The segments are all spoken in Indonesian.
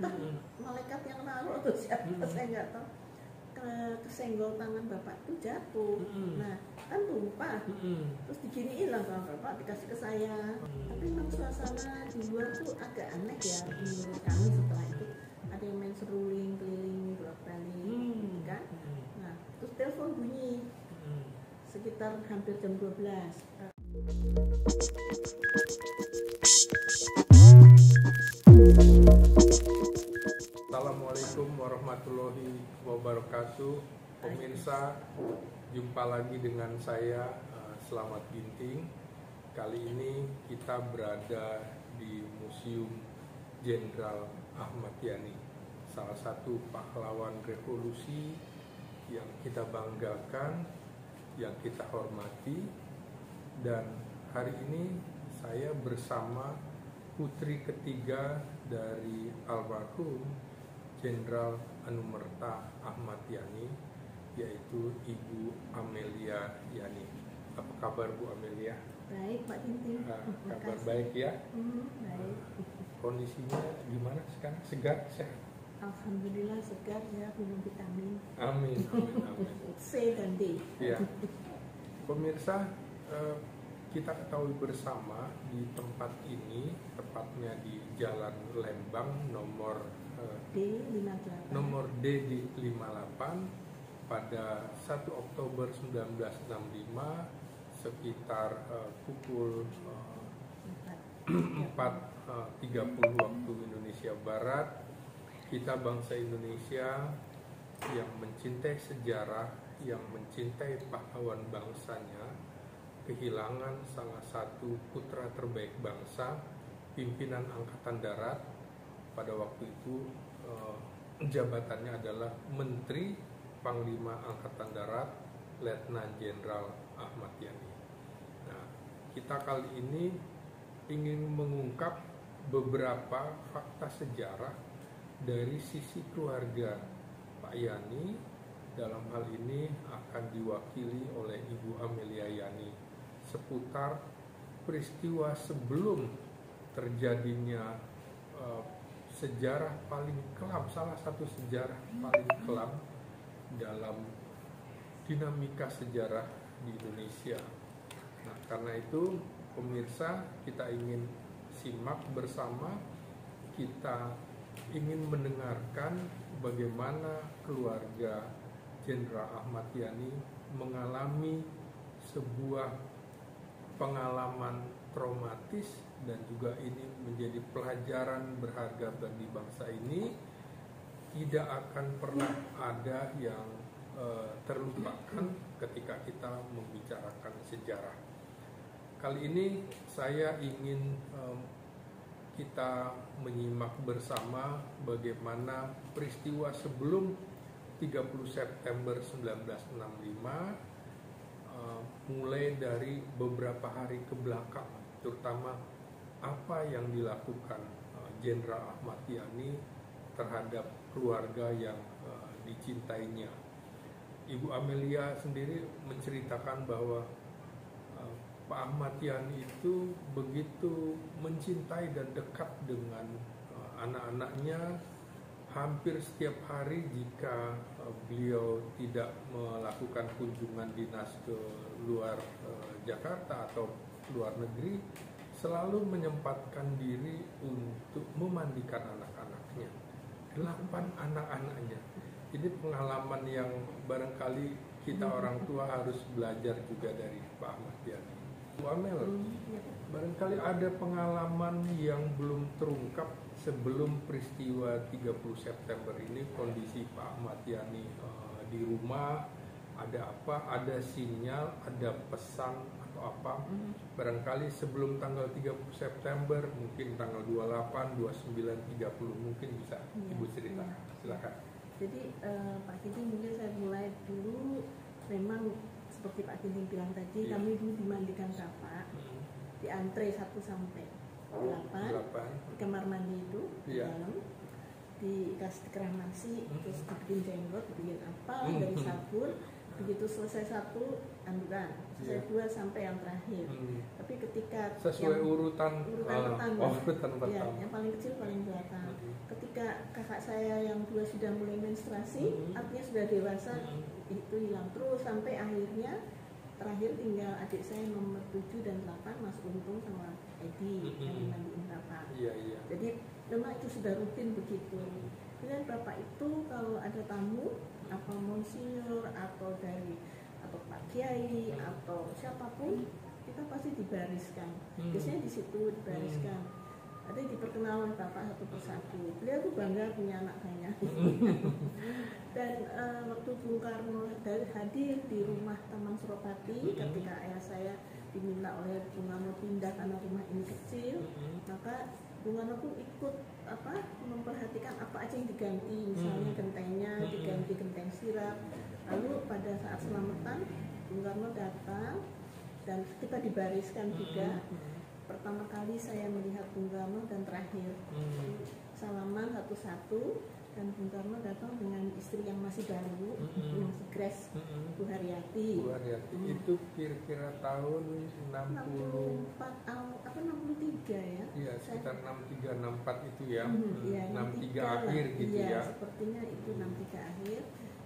entah malaikat yang naruh atau siapa, saya nggak tahu, kesenggol tangan bapak itu jatuh. Nah kan tumpah, terus diginiin lah sama bapak, dikasih ke saya. Tapi memang suasana di luar tuh agak aneh ya menurut kami. Setelah itu ada yang main seruling keliling bolak-balik kan. Nah terus telepon bunyi sekitar hampir jam 12. Assalamualaikum warahmatullahi wabarakatuh. Pemirsa, jumpa lagi dengan saya Selamat Ginting. Kali ini kita berada di Museum Jenderal Ahmad Yani, salah satu pahlawan revolusi yang kita banggakan, yang kita hormati. Dan hari ini saya bersama putri ketiga dari almarhum Jenderal Anumerta Ahmad Yani, yaitu Ibu Amelia Yani. Apa kabar Bu Amelia? Baik Pak Ginting. Kabar baik ya? Baik. Kondisinya gimana sekarang? Segar, sehat? Alhamdulillah segar ya, minum vitamin Amin, amin, amin. C dan D. Ya, pemirsa, kita ketahui bersama di tempat ini, tepatnya di Jalan Lembang nomor D58. nomor D di 58 pada 1 Oktober 1965 sekitar pukul 4.30 waktu Indonesia Barat. Kita bangsa Indonesia yang mencintai sejarah, yang mencintai pahlawan bangsanya, kehilangan salah satu putra terbaik bangsa, pimpinan Angkatan Darat. Pada waktu itu jabatannya adalah Menteri Panglima Angkatan Darat, Letnan Jenderal Ahmad Yani. Nah, kita kali ini ingin mengungkap beberapa fakta sejarah dari sisi keluarga Pak Yani. Dalam hal ini akan diwakili oleh Ibu Amelia Yani seputar peristiwa sebelum terjadinya sejarah paling kelam, salah satu sejarah paling kelam dalam dinamika sejarah di Indonesia. Nah, karena itu pemirsa, kita ingin simak bersama, kita ingin mendengarkan bagaimana keluarga Jenderal Ahmad Yani mengalami sebuah pengalaman traumatis, dan juga ini menjadi pelajaran berharga bagi bangsa ini. Tidak akan pernah ada yang terlupakan ketika kita membicarakan sejarah. Kali ini saya ingin kita menyimak bersama bagaimana peristiwa sebelum 30 September 1965, mulai dari beberapa hari ke belakang, terutama apa yang dilakukan Jenderal Ahmad Yani terhadap keluarga yang dicintainya. Ibu Amelia sendiri menceritakan bahwa Pak Ahmad Yani itu begitu mencintai dan dekat dengan anak-anaknya. Hampir setiap hari jika beliau tidak melakukan kunjungan dinas ke luar Jakarta atau luar negeri, selalu menyempatkan diri untuk memandikan anak-anaknya, 8 anak-anaknya. Ini pengalaman yang barangkali kita orang tua harus belajar juga dari Pak Ahmad Yani. Bu Amel, barangkali ada pengalaman yang belum terungkap sebelum peristiwa 30 September ini, kondisi Pak Ahmad Yani di rumah, ada apa, ada sinyal, ada pesan atau apa, barangkali sebelum tanggal 30 September, mungkin tanggal 28, 29, 30, mungkin bisa Ibu cerita. Silakan. Jadi Pak Ginting, mungkin saya mulai dulu. Memang seperti Pak Ginting bilang tadi, kami dulu dimandikan bapak, diantre 1 sampai 8 di kamar mandi itu, di dalam dikasih kerah nasi, terus dibikin jenggot, dibikin apa dari sabun, Begitu selesai satu, anduran. Selesai dua sampai yang terakhir. Tapi ketika sesuai urutan pertama, urutan pertama. Ya, yang paling kecil paling belakang. Ketika kakak saya yang dua sudah mulai menstruasi, artinya sudah dewasa, itu hilang terus sampai akhirnya terakhir tinggal adik saya nomor 7 dan 8, Mas Untung sama Edi yang mandiin bapak. Jadi memang itu sudah rutin begitu. Kemudian bapak itu kalau ada tamu, apa monsinyur atau dari atau Pak Kiai atau siapapun, kita pasti dibariskan. Biasanya di situ dibariskan. Ada yang diperkenalkan bapak satu persatu. Beliau tuh bangga punya anak banyak. Dan waktu Bung Karno hadir di rumah Taman Suropati, ketika ayah saya diminta oleh Bung Karno pindah karena rumah ini kecil, maka Bung Karno pun ikut memperhatikan apa aja yang diganti, misalnya gentengnya diganti genteng sirap. Lalu pada saat selamatan Bung Karno datang dan kita dibariskan juga. Pertama kali saya melihat Bung Karno dan terakhir salaman satu-satu, dan Bung Karno datang dengan istri yang masih baru, yang masih grace, Bu Haryati. Itu kira-kira tahun 64 apa 63 ya? Iya, sekitar 63 64 itu ya. 63 lah. Akhir gitu ya. Ya. Sepertinya itu 63 akhir.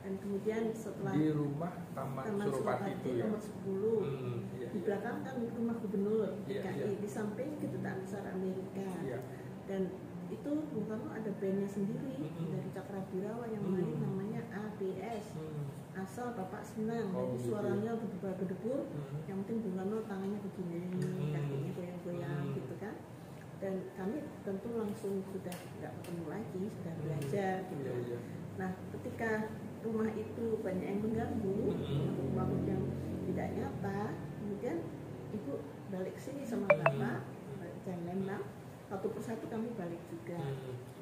Dan kemudian setelah di rumah Taman Suropati itu ya. Nomor 10. Di belakang kan rumah gubernur DKI, di samping Kedutaan Besar Amerika. Dan itu Bung Karno ada bandnya sendiri dari Cakrawirawa yang main namanya ABS, asal Bapak Senang. Jadi suaranya berdebar-gedebur, yang penting Bung Karno tangannya begini, kakinya goyang-goyang gitu kan. Dan kami tentu langsung sudah nggak ketemu lagi, sudah belajar gitu. Nah, ketika rumah itu banyak yang mengganggu, rumah yang tidak nyata, kemudian ibu balik sini sama bapak, dan Lembang, satu persatu kami balik juga.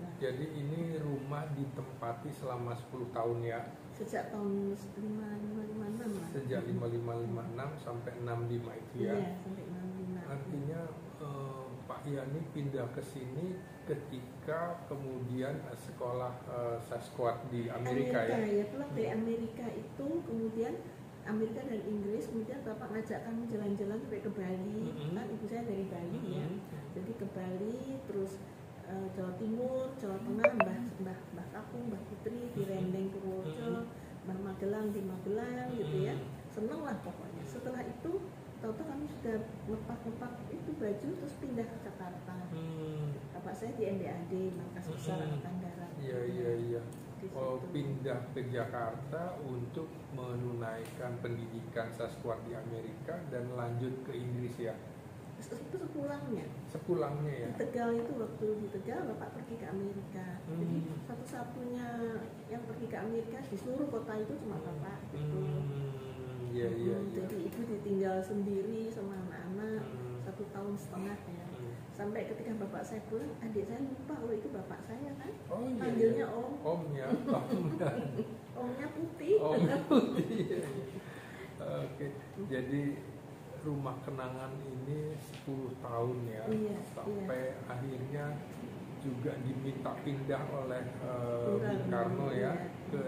Nah, jadi ini rumah ditempati selama 10 tahun ya? Sejak tahun 5556 lah. Sejak 5556 sampai 65 itu ya? Iya, sampai 65. Artinya Pak Yani pindah ke sini ketika kemudian sekolah sasquatch di Amerika ya? Ya, pulang dari Amerika itu, kemudian Amerika dan Inggris, kemudian bapak ngajak kami jalan-jalan sampai ke Bali. Kan ibu saya dari Bali ya, jadi ke Bali, terus Jawa Timur, Jawa Tengah, Mbah Kakung, Mbah Putri di Rendeng Purworejo, Mbah Magelang di Magelang gitu ya. Seneng lah pokoknya. Setelah itu tahu-tahu kami sudah ngepak itu baju terus pindah ke Jakarta. Bapak saya di NDAD, Markas Besar Angkatan Darat. Iya. Pindah ke Jakarta untuk menunaikan pendidikan sasquatch di Amerika dan lanjut ke Inggris ya? Itu sepulangnya. Sepulangnya ya? Di Tegal itu, waktu di Tegal Bapak pergi ke Amerika. Jadi satu-satunya yang pergi ke Amerika di seluruh kota itu cuma Bapak gitu. Iya. Jadi ibu ditinggal sendiri sama anak-anak 1,5 tahun ya. Sampai ketika bapak saya pulang, adik saya lupa kalau itu bapak saya kan. Panggilnya Om. Om ya. Omnya putih. Omnya putih. Oke. Jadi rumah kenangan ini 10 tahun ya. Sampai akhirnya juga diminta pindah oleh Bung Karno ya ke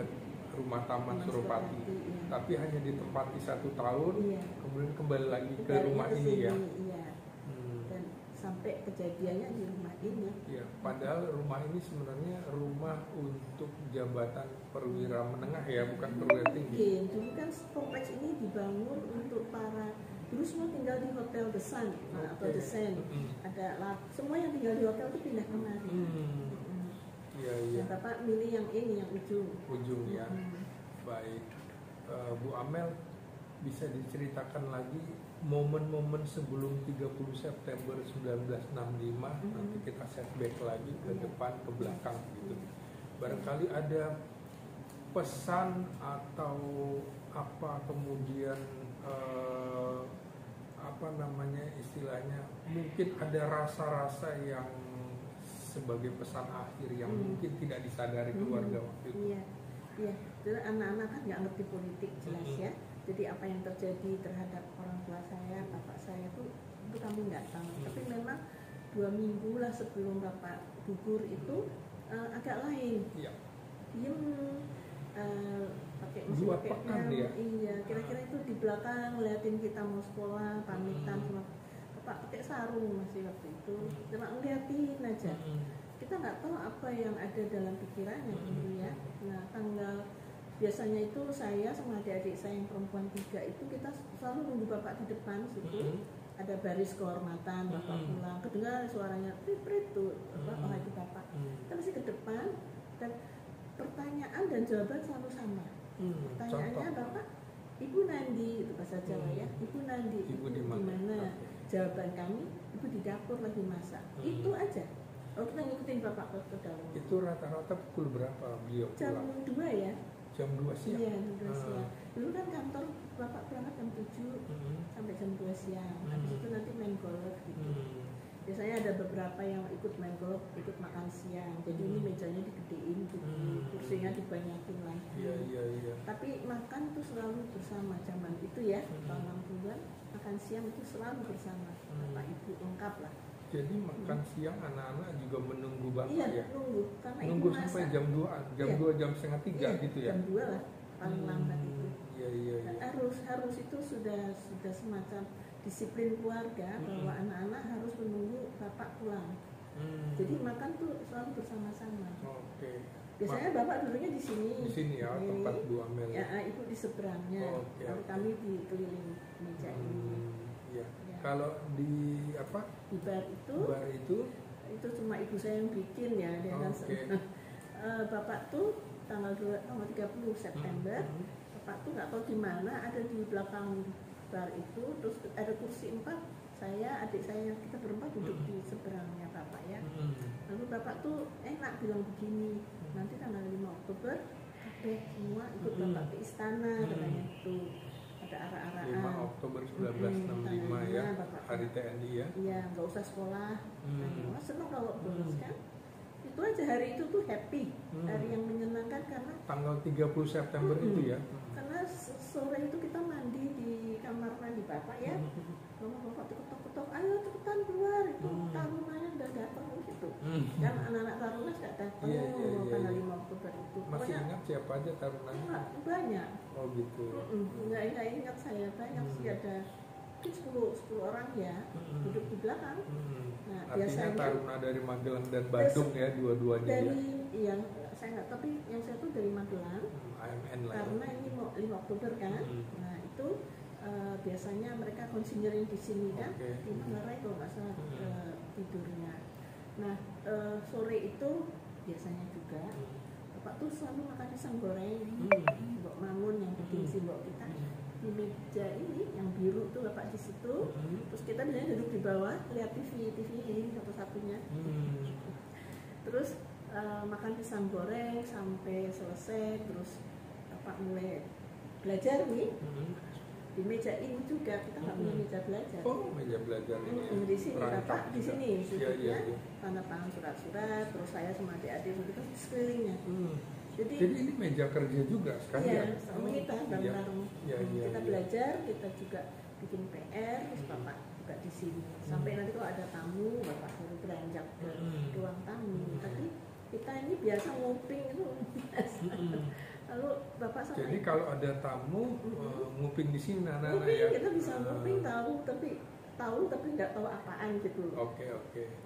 rumah Taman Suropati. Tapi hanya ditempati 1 tahun, kemudian kembali lagi ke rumah ini ya. Dan sampai kejadiannya di rumah ini. Ya, padahal rumah ini sebenarnya rumah untuk jabatan perwira menengah ya, bukan perwira tinggi. Dulu kan kompleks ini dibangun untuk para, dulu semua tinggal di Hotel The Sun atau The Sun. Ada semua yang tinggal di hotel itu pindah kemari. Iya. Dan Bapak milih yang ini, yang ujung ya. Baik, Bu Amel, bisa diceritakan lagi momen-momen sebelum 30 September 1965, nanti kita setback lagi ke depan, ke belakang gitu. Barangkali ada pesan atau apa kemudian istilahnya, mungkin ada rasa-rasa yang sebagai pesan akhir yang mungkin tidak disadari keluarga waktu itu. Iya. Jadi anak-anak kan nggak ngerti politik jelas ya. Jadi apa yang terjadi terhadap orang tua saya, bapak saya itu kami nggak tahu. Tapi memang 2 minggu lah sebelum bapak gugur itu agak lain. Diem, pakai masih pakai ya? Iya, kira-kira itu di belakang ngeliatin kita mau sekolah, pamitan sama Bapak pakai sarung masih waktu itu, cuma ngeliatin aja. Kita nggak tahu apa yang ada dalam pikirannya dulu ya. Nah, biasanya itu saya sama adik-adik saya yang perempuan 3 itu kita selalu nunggu Bapak di depan situ. Ada baris kehormatan, Bapak pulang, kedengar suaranya prit tuh, oh itu Bapak. Kita masih ke depan dan pertanyaan dan jawaban selalu sama. Pertanyaannya Bapak, Ibu Nandi, itu bahasa Jawa ya, Ibu Nandi, Ibu di mana? Jawaban kami, Ibu di dapur lagi masak. Itu aja. Oh, kita ngikutin Bapak ke dalam. Itu rata-rata pukul berapa beliau pulang? Jam 2 ya. Jam 2 siang? Iya, jam 2 siang. Dulu kan kantor Bapak berangkat jam 7 sampai jam 2 siang. Habis itu nanti main golf gitu. Biasanya ada beberapa yang ikut main golf, ikut makan siang. Jadi ini mejanya digedein gitu, kursinya dibanyakin lagi. Iya. Tapi makan tuh selalu bersama zaman itu ya, tahun 60-an. Makan siang itu selalu bersama. Bapak Ibu lengkap lah. Jadi makan siang anak-anak juga menunggu Bapak iya, ya? Nunggu, karena nunggu sampai jam 2-an, jam 2 jam setengah 3 gitu ya? Jam 2 lah, paling lambat itu. Iya. Harus itu sudah semacam disiplin keluarga bahwa anak-anak harus menunggu Bapak pulang. Jadi makan tuh selalu bersama-sama. Oke. Biasanya Bapak dulunya di sini. Di sini ya, tempat Bu Amel. Ya, Ibu di seberangnya. Lalu kami di keliling meja ini. Iya. Kalau di apa? Di bar itu cuma ibu saya yang bikin ya. Dia kan Bapak tuh tanggal 30 September. Bapak tuh nggak tahu di mana, ada di belakang bar itu, terus ada kursi 4, saya, adik saya, kita berempat duduk di seberangnya Bapak ya. Lalu Bapak tuh enak bilang begini, nanti tanggal 5 Oktober kabeh semua ikut Bapak ke istana, katanya itu. Ada arah-arahan 5 Oktober 1965 ya, Hari TNI ya. Iya, nggak usah sekolah. Senang kalau bolos kan. Itu aja, hari itu tuh happy, hari yang menyenangkan karena tanggal 30 September itu ya. Karena sore itu kita mandi di kamar mandi Bapak ya. Bapak tuh ketok-ketok, ayo cepetan keluar, itu tarunanya udah datang gitu. Kan anak-anak taruna nggak datang tanggal 5 Oktober itu. Masih ingat siapa aja tarunanya? Banyak. Oh gitu. Nggak ingat saya, banyak sih, ada 10 orang ya, duduk di belakang. Nah, artinya biasanya taruna dari Magelang dan Bandung ya, dua-duanya dari, ya? Iya, saya nggak, tapi yang saya tuh dari Magelang. AMN lah karena ya. ini mau 5 Oktober kan. Nah itu biasanya mereka konsinyering di sini kan, di Manggarai kalau nggak salah tidurnya. Nah sore itu biasanya juga Bapak tuh selalu makan pisang goreng, Mbok Mangun yang bikin simbol kita di meja ini yang biru tuh Bapak di situ. Terus kita biasanya duduk di bawah lihat TV ini satu-satunya. Terus makan pisang goreng sampai selesai, terus Bapak mulai belajar nih. Di meja ini juga kita nggak punya meja belajar. Oh, meja belajar ini. Di sini Bapak di sini ya. tanda tangan surat-surat, terus saya sama adik-adik kita di sekelilingnya. Jadi ini meja kerja juga sekalian. Iya, sama kita bareng-bareng. Kita belajar, kita juga bikin PR, terus Bapak juga di sini. Sampai nanti kalau ada tamu, Bapak suruh beranjak ke ruang tamu. Tapi kita ini biasa nguping itu biasa. Lalu Bapak sama jadi kalau ada tamu nguping di sini anak-anak ya. Ya. Kita bisa nguping, tahu tapi nggak tahu apaan gitu. Oke.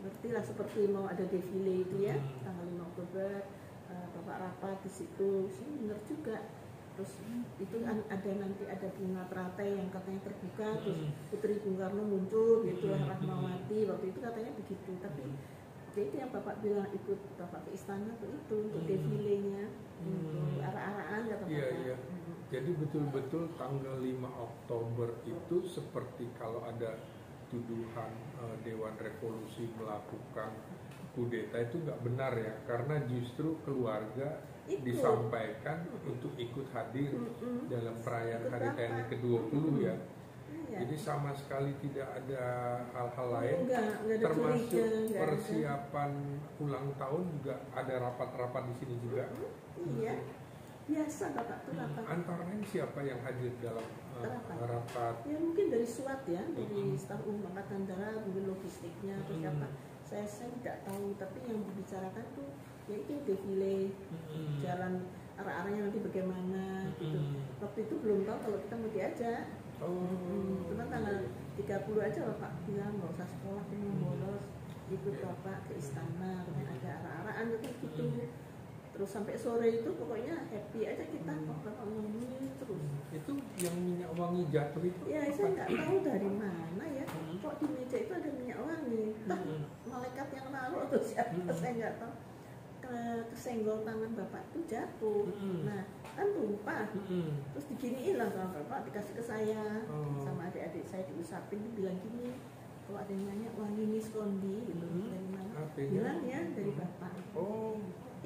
Ngerti lah, seperti mau ada defile itu ya, tanggal 5 Oktober. Bapak rapat di situ, sih benar juga. Terus itu ada nanti ada bunga teratai yang katanya terbuka, terus Putri Bung Karno muncul gitu, Rahmawati waktu itu katanya begitu. Tapi itu yang Bapak bilang ikut Bapak ke istana tuh itu untuk defilenya, untuk arah-arahan kata Bapak. Iya. Jadi betul-betul tanggal 5 Oktober itu seperti kalau ada tuduhan Dewan Revolusi melakukan kudeta itu nggak benar ya, karena justru keluarga disampaikan untuk ikut hadir dalam perayaan Hari TNI ke-20 ya. Jadi sama sekali tidak ada hal-hal lain, enggak termasuk persiapan ulang tahun juga ada rapat-rapat di sini juga. Iya, biasa Bapak tuh rapat. Antara lain siapa yang hadir dalam rapat? Ya mungkin dari SWAT ya, dari staf Angkatan Darat, mungkin logistiknya atau siapa. Saya tidak tahu, tapi yang dibicarakan tuh yaitu defile, jalan arah-arahnya nanti bagaimana gitu. Waktu itu belum tahu kalau kita mau diajak. Cuma tanggal 30 aja Bapak bilang nggak usah sekolah, ini mau bolos, ikut Bapak ke istana, ada arah-arahan gitu. Terus sampai sore itu pokoknya happy aja kita, Bapak ngomongin terus. Itu yang minyak wangi jatuh itu? Ya saya nggak tahu dari mana ya, kok di meja itu ada minyak wangi. Malaikat yang naruh atau siapa saya nggak tahu. Kesenggol tangan Bapak itu jatuh. Nah kan tumpah. Terus diginiin lah sama Bapak, dikasih ke saya sama adik-adik saya, diusapin, bilang gini, kalau ada yang nanya wangi miskondi gitu, dari mana? Bilang ya dari Bapak.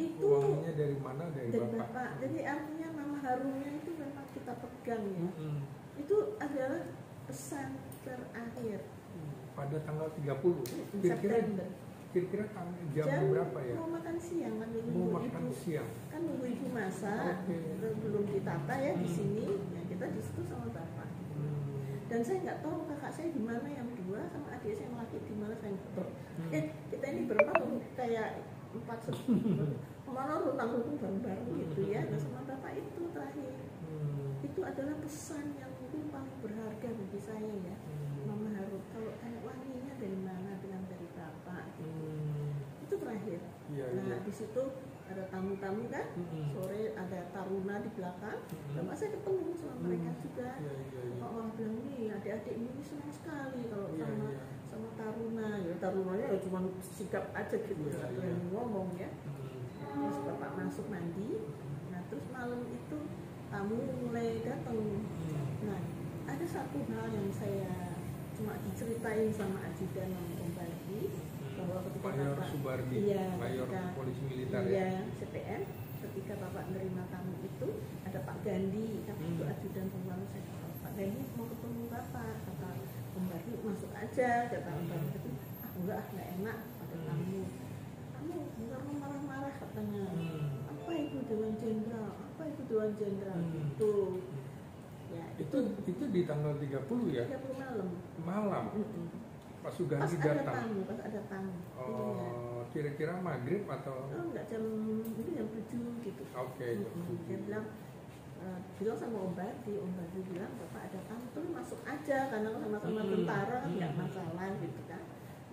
Itu wanginya dari mana? Dari Bapak. Jadi artinya nama harumnya itu memang kita pegang ya. Itu adalah pesan terakhir pada tanggal 30 September. Kira-kira jam berapa ya? Mau makan siang kan, mau makan siang. Kan nunggu ibu masak, belum ditata ya di sini, ya kita di situ sama Bapak. Dan saya nggak tahu kakak saya di mana yang dua sama adik saya yang laki di mana, saya nggak tahu. Kita ini berempat kayak 4 kemana rutang-rutang bareng-bareng gitu ya. Nah sama Bapak itu terakhir, itu adalah pesan yang mungkin paling berharga bagi saya ya. Mama harus kalau kayak wanginya dari mana, bilang dari Bapak gitu. Itu terakhir. Nah di situ ada tamu-tamu kan, sore ada taruna di belakang. Bapak saya ketemu sama mereka juga. Bapak orang bilang nih adik-adik ini senang sekali kalau sama taruna. Ya tarunanya ya cuma sikap aja gitu, yang ngomong ya. Terus Bapak masuk mandi. Nah terus malam itu tamu mulai datang. Nah ada satu hal yang saya cuma diceritain sama ajudan Om Bardi, bahwa ketika Mayor Bapak Subardi, Mayor Polisi Militer ya, CPN, ketika Bapak menerima tamu itu ada Pak Gandhi, tapi itu ajudan pembantu saya. Pak Gandhi mau ketemu Bapak, kata Om Bardi masuk aja, kata Om Bardi. Enggak enak ada tamu. Kamu enggak mau marah-marah katanya. Apa itu Dewan Jenderal? Apa itu Dewan Jenderal? Gitu. Ya, itu di tanggal 30 ya? 30 malam. Pak Sugandi datang. Pas ada tamu. Kira-kira maghrib atau? Enggak, jam 7 gitu. Oke. Dia bilang sama Om Bardi bilang Bapak ada tamu tuh masuk aja karena sama-sama tentara kan nggak masalah gitu kan.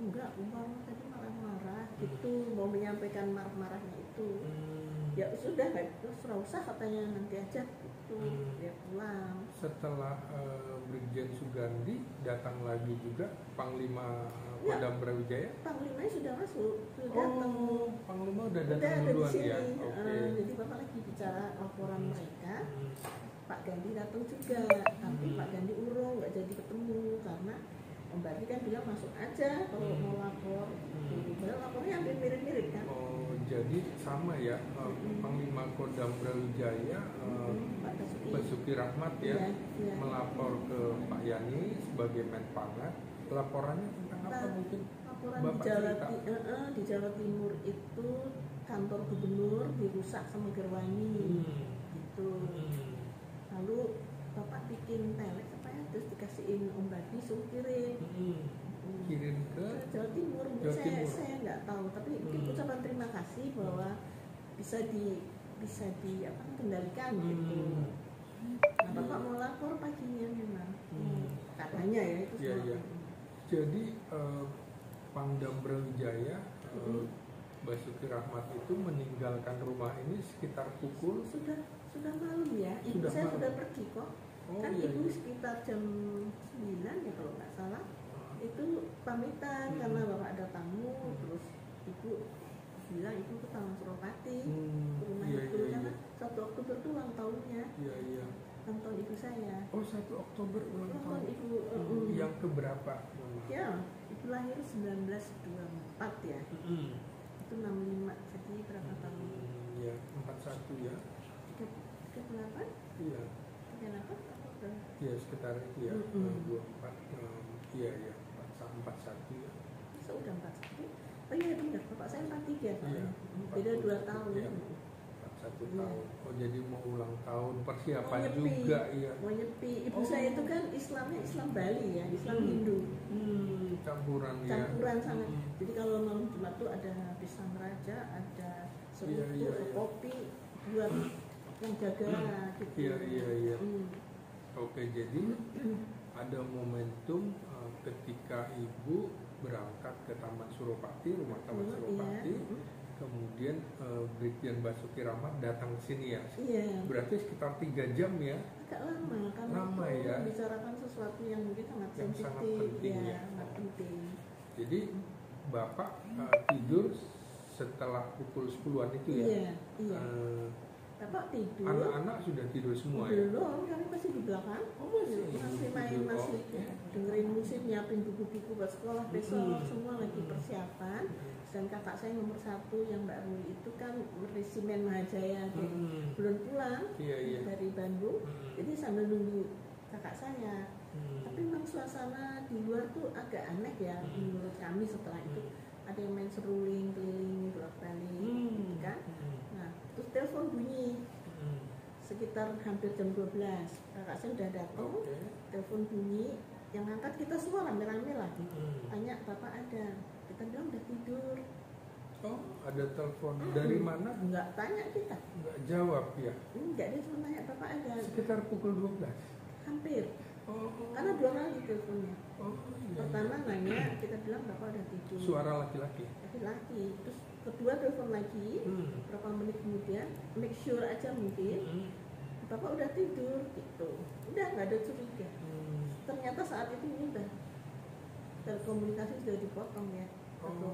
Enggak, Umar tadi marah-marah gitu, mau menyampaikan marah-marahnya itu. Ya sudah, terus usah katanya nanti aja gitu. Dia pulang. Setelah Brigjen Sugandi datang lagi juga Panglima Kodam Brawijaya. Panglimanya sudah masuk, sudah datang. Panglima udah datang duluan ya. Jadi Bapak lagi bicara laporan mereka. Pak Gandhi datang juga, tapi Pak Gandhi urung nggak jadi ketemu karena Om Bardi kan bilang masuk aja kalau mau lapor. Padahal lapornya hampir mirip-mirip kan. Jadi sama ya, Panglima Kodam Brawijaya Pak Basuki Rahmat ya, melapor ke Pak Yani sebagai Menpangan. Laporannya tentang apa mungkin? Laporan di Jawa Timur itu kantor gubernur dirusak sama Gerwani gitu. Lalu Bapak bikin pelek terus dikasihin Om Bardi suruh kirim ke Jawa Timur. Saya nggak tahu, tapi mungkin ucapan terima kasih bahwa bisa kendalikan gitu. Nah Bapak mau lapor paginya memang katanya ya itu semua. Jadi Pangdam Brawijaya Basuki Rahmat itu meninggalkan rumah ini sekitar pukul sudah malam ya. Ibu saya sudah pergi kok. Kan ibu sekitar jam 9 ya kalau nggak salah itu pamitan karena Bapak ada tamu. Terus ibu bilang ibu ke Taman Suropati ke rumah itu karena 1 Oktober itu ulang tahunnya. Ulang tahun ibu saya. 1 Oktober ulang tahun ibu. Yang keberapa? Ya ibu lahir 1924 ya. Itu 65, jadi berapa tahun? Ya 41 ya. 38? Iya. 38? Iya sekitar itu ya. 24. Iya 41 ya. Masa udah 41? Oh iya benar, Bapak saya 43 Iya, beda 2 tahun. Iya, 41 tahun. Oh jadi mau ulang tahun, persiapan juga ya. Mau nyepi. Ibu saya itu kan Islamnya Islam Bali ya, Islam Hindu. Campuran sana. Jadi kalau malam Jumat tuh ada pisang raja, ada serutu, kopi buat yang jaga gitu. Iya. Oke, jadi ada momentum ketika ibu berangkat ke Taman Suropati, rumah Taman Suropati, kemudian Brigjen Basuki Rahmat datang ke sini ya. Iya. Berarti sekitar 3 jam ya. Agak lama karena lama itu ya. membicarakan sesuatu yang mungkin sangat Yang sensitif, sangat penting ya. sangat penting. Jadi Bapak tidur setelah pukul 10-an itu ya? Iya. Bapak tidur. Anak-anak sudah tidur semua ya? Belum, kami masih di belakang. Masih main, masih dengerin musik, nyiapin buku-buku buat sekolah besok. Semua lagi persiapan. Dan kakak saya nomor 1 yang Mbak Ruli itu kan resimen Mahajaya, belum pulang dari Bandung. Jadi sambil nunggu kakak saya. Tapi memang suasana di luar tuh agak aneh ya menurut kami setelah itu. Ada yang main seruling, keliling, bolak-balik, gitu kan. Nah, terus telepon bunyi sekitar hampir jam 12. Kakak saya udah datang, telepon bunyi, yang angkat kita semua rame-rame lah. Tanya, Bapak ada? Kita bilang udah tidur. Oh, ada telepon dari mana? Enggak tanya kita. Enggak jawab ya? Enggak, dia cuma nanya Bapak ada. Sekitar pukul 12? Hampir. Karena 2 kali teleponnya. Pertama nanya, kita bilang Bapak udah tidur. Suara laki-laki? Laki-laki. Terus kedua telepon lagi, berapa menit kemudian, make sure aja mungkin, Bapak udah tidur gitu. Udah nggak ada curiga. Ternyata saat itu udah telekomunikasi sudah dipotong ya. Atau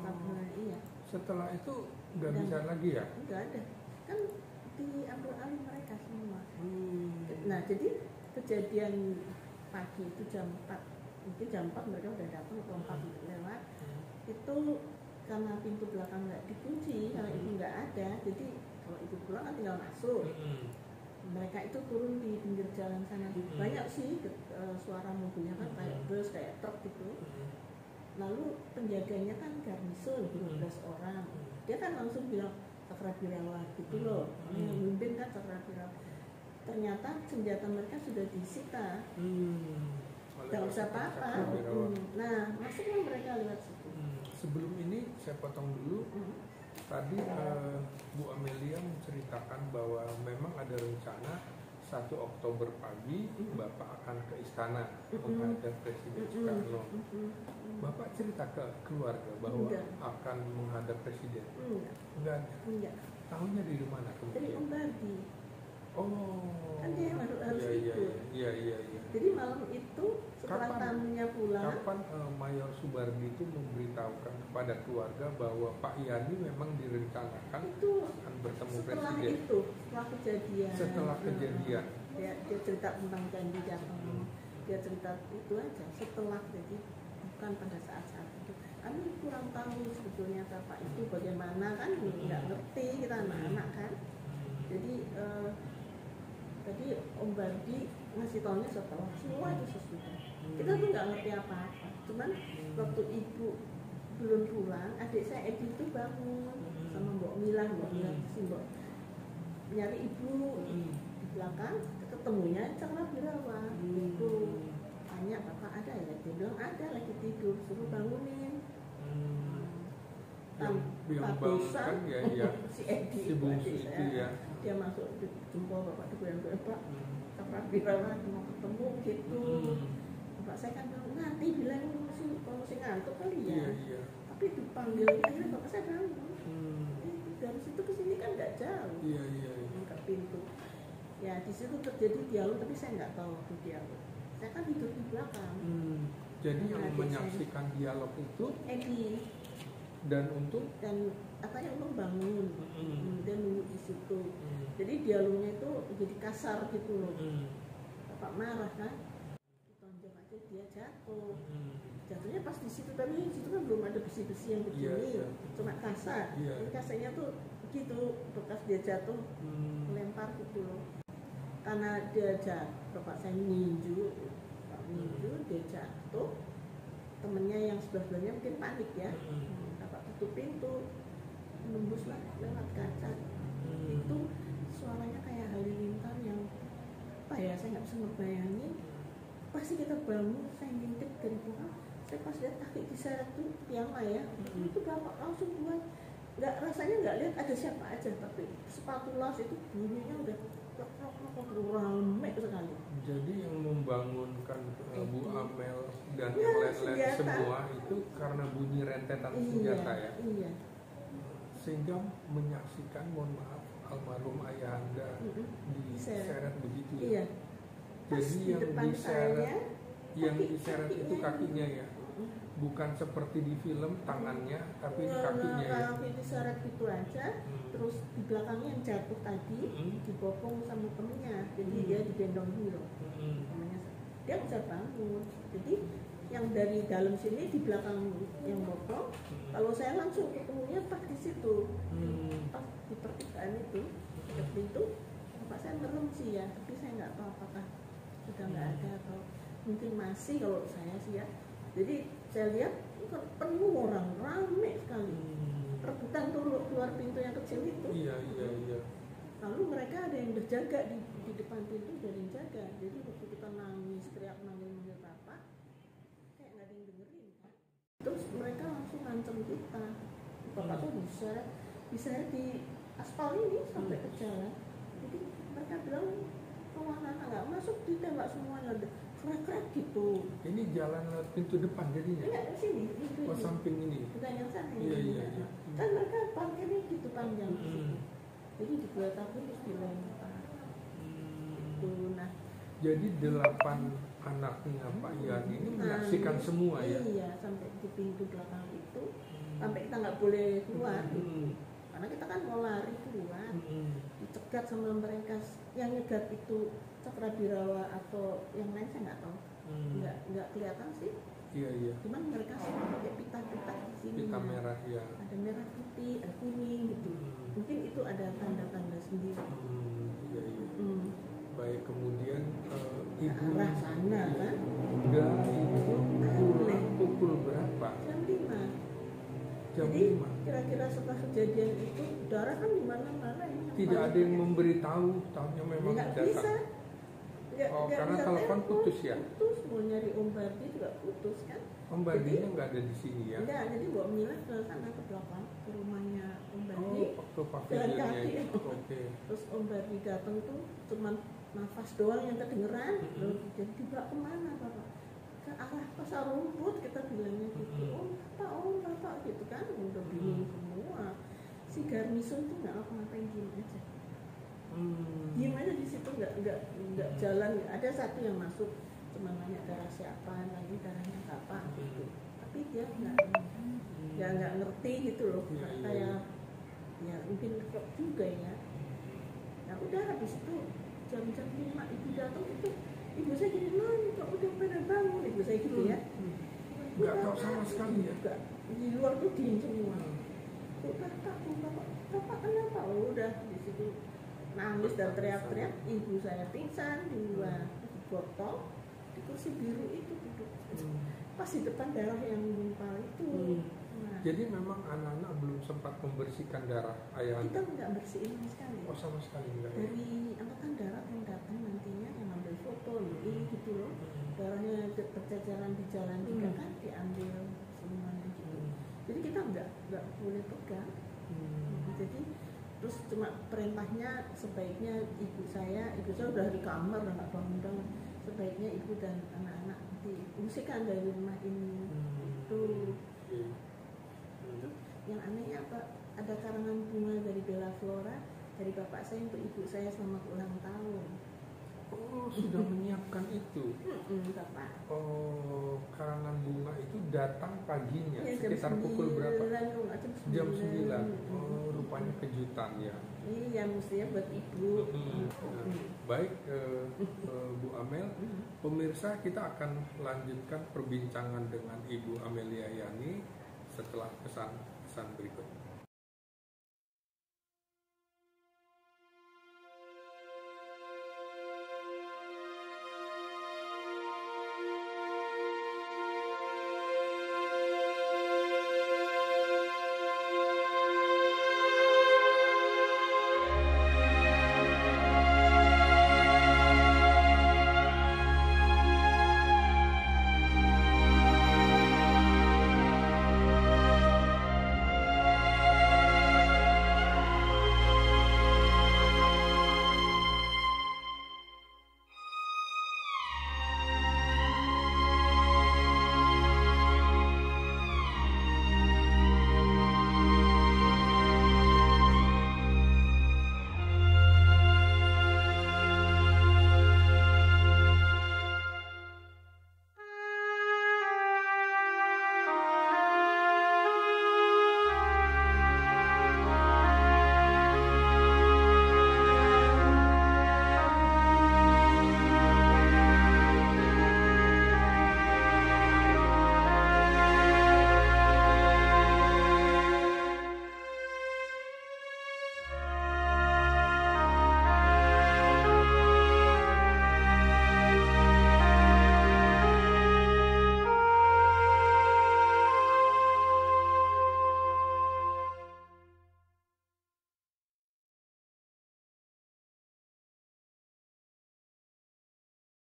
iya. Setelah itu nggak bisa lagi ya? Nggak ada. Kan diambil alih mereka semua. Nah jadi kejadian pagi itu jam 4, mungkin jam 4 mereka udah datang atau 4 lewat. Itu karena pintu belakang nggak dikunci, kalau ibu nggak ada, jadi kalau ibu pulang kan tinggal masuk. Mereka itu turun di pinggir jalan sana. Banyak sih suara mobilnya kan kayak bus, kayak truk gitu. Lalu penjaganya kan garnison 12 orang. Dia kan langsung bilang Cakrabirawa gitu loh. Yang memimpin kan Cakrabirawa. Ternyata senjata mereka sudah disita. Tidak usah apa-apa. Nah, masuklah mereka lewat situ. Sebelum ini saya potong dulu. Tadi Bu Amelia menceritakan bahwa memang ada rencana 1 Oktober pagi Bapak akan ke istana menghadap Presiden Soekarno. Bapak cerita ke keluarga bahwa akan menghadap Presiden? Enggak. Tahunya dari mana kemudian? Dari Om Bardi. Kan dia yang harus ikut. Iya. Jadi malam itu setelah tamunya pulang. Kapan Mayor Subardi itu memberitahukan kepada keluarga bahwa Pak Yani memang direncanakan akan bertemu Presiden? Setelah kejadian. Setelah kejadian. Dia cerita tentang janji jatuh. Dia cerita itu aja. Setelah, jadi bukan pada saat itu. Kami kurang tahu sebetulnya Bapak itu bagaimana kan, nggak ngerti kita anak-anak kan. Jadi tadi Om Bardi ngasih tahunya setelah semua itu sesudah. Kita tuh nggak ngerti apa-apa. Cuman waktu ibu belum pulang, adik saya Edi itu bangun sama Mbok Mila si Mbok nyari ibu di belakang, ketemunya Cakrabirawa. Itu tanya Bapak ada ya? Dia bilang ada, lagi tidur, suruh bangunin. Yang bangun ya, si Edi si bungsu itu ya. Dia masuk jempol Bapak tuh goyang-goyang, Pak Cakrabirawa mau ketemu gitu. Bapak saya kan bilang nanti bilang kalau masih ngantuk kali ya. Tapi dipanggil akhirnya Bapak saya bangun. Dari situ ke sini kan nggak jauh. Iya. Ke pintu. Ya di situ terjadi dialog, tapi saya nggak tahu waktu dialog. Saya kan tidur di belakang. Jadi yang menyaksikan dialog itu Edi. Dan katanya untuk bangun, dia nunggu di situ. Jadi dialognya itu jadi kasar gitu loh. Bapak marah kan, ditonjok aja dia jatuh. Jatuhnya pas di situ, tapi di situ kan belum ada besi-besi yang begini, cuma kasar. Ini kasarnya tuh begitu, bekas dia jatuh, melempar gitu loh. Karena dia jatuh, Bapak saya ninju, dia jatuh. Temennya yang sebelah-sebelahnya mungkin panik ya. Tutup pintu, menembuslah lewat kaca. Itu suaranya kayak halilintar yang apa ya, saya nggak bisa ngebayangin. Pasti kita bangun, saya ngintip dari bawah, saya pas lihat kaki diseret tuh tiang ya, itu Bapak langsung buat, rasanya nggak lihat ada siapa aja, tapi sepatu las itu bunyinya udah rame sekali. Jadi yang membangunkan Bu Amel dan Ya, yang lain-lain senjata. semua itu karena bunyi rentetan senjata ya. Iya. Sehingga menyaksikan, mohon maaf, almarhum ayahanda diseret begitu ya. Iya. Pas Jadi di yang depan diseret, saya, yang diseret itu kakinya ya. Bukan seperti di film tangannya, tapi ini kakinya ya. Kalau diseret gitu aja, terus di belakangnya yang jatuh tadi dibopong sama temennya, jadi dia digendong dulu. Temennya, dia bisa bangun. Jadi yang dari dalam sini di belakang yang bopong, kalau saya langsung ketemunya pas di situ, pas di pertigaan itu, dekat pintu. Bapak saya merem sih ya, tapi saya nggak tahu apakah sudah nggak ada atau mungkin masih, kalau saya sih ya. Jadi saya lihat penuh orang, rame sekali, rebutan tuh keluar pintu yang kecil itu. Iya. Lalu mereka ada yang berjaga di depan pintu, ada yang jaga. Jadi waktu kita nangis, teriak manggil bapak, kayak nggak ada yang dengerin kan. Terus mereka langsung ngancam kita. Bapak tuh bisa di aspal ini sampai ke jalan. Jadi mereka bilang, kalau anak-anak nggak masuk ditembak semuanya, krek-krek gitu. Ini jalan lewat pintu depan jadinya. Enggak, di sini. Oh, samping ini. Bukan yang sana. Iya. Kan mereka parkirnya gitu panjang. Jadi dibuat aku terus dilempar. Itu. Nah, jadi 8 anaknya Pak Ian ini menyaksikan semua ya? Iya, sampai di pintu belakang itu, sampai kita nggak boleh keluar. Karena kita kan mau lari keluar, dicegat sama mereka. Yang nyegat itu Cakrawirawa atau yang lain saya nggak tahu, nggak kelihatan sih. Iya. Cuman mereka semua pakai pita-pita di sini. Pita merah ya. Ada merah putih, ada kuning gitu. Mungkin itu ada tanda-tanda sendiri. Iya. Baik, kemudian ibu arah sana kan? Enggak, itu pulang pukul berapa? Jam 5. Jam Jadi 5. kira-kira setelah kejadian itu darah kan di mana-mana ini. Tidak ada yang memberitahu, tahunya memang nggak datang. bisa. Nggak karena bisa telepon putus ya? Putus, mau nyari Om Bardi juga putus kan? Om Bardinya nggak ada di sini ya? Enggak, jadi bawa Mila ke sana ke belakang, ke rumahnya Om Bardi. Ke pavilionnya kaki. Oke. Terus Om Bardi datang tuh cuman nafas doang yang kedengeran. Terus jadi dibawa kemana Bapak? Ke arah pasar rumput, kita bilangnya gitu. Om Bapak gitu kan, udah bingung semua. Si Garnison tuh nggak apa-apain, diem aja. Diem aja di situ, nggak jalan. Ada satu yang masuk, cuma nanya darah siapa, lagi darahnya apa gitu. Tapi dia nggak ngerti gitu loh, kayak ya mungkin shock juga ya. Nah udah habis itu jam-jam 5 ibu datang itu, ibu saya gini, kok udah pada bangun, ibu saya gitu ya. Nggak tahu sama sekali ya? Nggak, di luar tuh dingin semua. Bapak kenapa? Udah di situ nangis dan teriak-teriak. Ibu saya pingsan di luar, di botol, di kursi biru itu duduk. Pas di depan darah yang mengumpal itu. Nah, jadi memang anak-anak belum sempat membersihkan darah ayah kita anda? nggak bersihin sama sekali. Oh, sama sekali enggak ya? Dari angkatan darat yang datang nantinya yang ambil foto gitu loh. Darahnya berceceran di jalan juga kan diambil semuanya gitu. Jadi kita nggak boleh pegang. Jadi terus cuma perintahnya sebaiknya ibu saya udah di kamar, udah nggak bangun-bangun, sebaiknya ibu dan anak-anak diungsikan dari rumah ini. Itu yang anehnya apa, ada karangan bunga dari Bella Flora dari bapak saya untuk ibu saya selamat ulang tahun. Oh, sudah menyiapkan itu. Bapak. Oh, karangan bunga itu datang paginya Ya, sekitar pukul berapa? Jam 9. 9. Oh, rupanya kejutan ya. Iya, mestinya buat ibu. Baik, Bu Amel, pemirsa, kita akan lanjutkan perbincangan dengan Ibu Amelia Yani setelah pesan berikut.